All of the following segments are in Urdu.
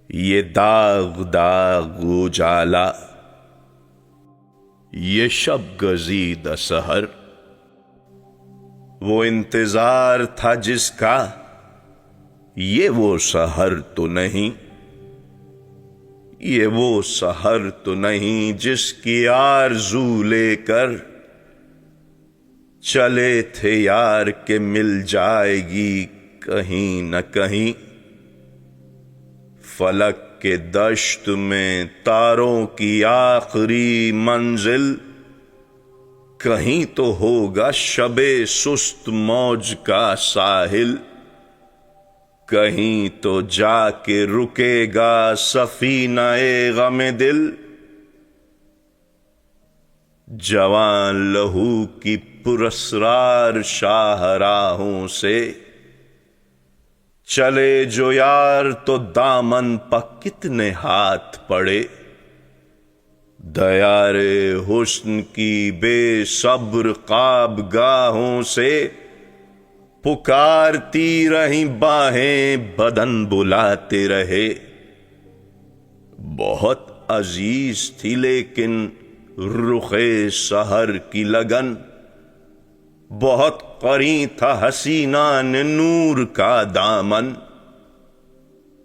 یہ داغ داغ اجالا، یہ شب گزید سحر، وہ انتظار تھا جس کا، یہ وہ سحر تو نہیں، یہ وہ سحر تو نہیں جس کی آرزو لے کر چلے تھے یار کہ مل جائے گی کہیں نہ کہیں۔ فلک کے دشت میں تاروں کی آخری منزل، کہیں تو ہوگا شب سست موج کا ساحل، کہیں تو جا کے رکے گا سفینہ غم دل۔ جوان لہو کی پراسرار شاہراہوں سے چلے جو یار تو دامن پا کتنے ہاتھ پڑے، دیار حسن کی بے صبر خواب گاہوں سے پکارتی رہیں باہیں بدن بلاتے رہے۔ بہت عزیز تھی لیکن رخ سحر کی لگن، بہت قریب تھا حسینان نور کا دامن،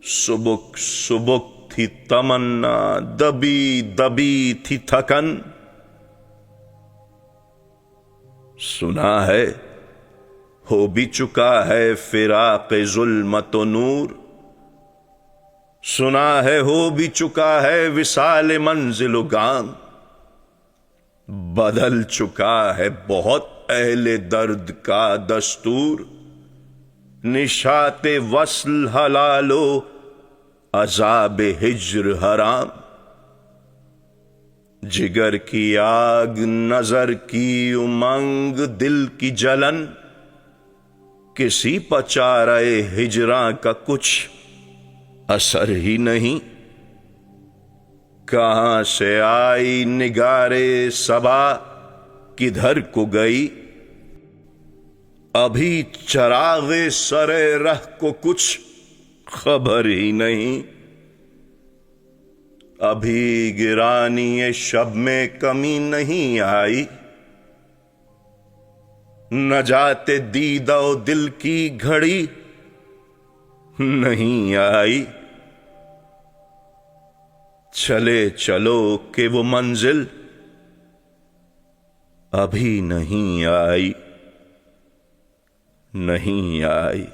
سبک سبک تھی تمنا دبی دبی تھی تھکن۔ سنا ہے ہو بھی چکا ہے فراق ظلمت و نور، سنا ہے ہو بھی چکا ہے وصال منزل و گام، بدل چکا ہے بہت اہل درد کا دستور، نشاط وصل حلال و عذاب ہجر حرام۔ جگر کی آگ نظر کی امنگ دل کی جلن، کسی پچارہ ہجراں کا کچھ اثر ہی نہیں۔ کہاں سے آئی نگارے صبا کدھر کو گئی، ابھی چراغ سر رہ کو کچھ خبر ہی نہیں۔ ابھی گرانی شب میں کمی نہیں آئی، نجات دیدہ و دل کی گھڑی نہیں آئی۔ چلے چلو کہ وہ منزل ابھی نہیں آئی، نہیں آئی۔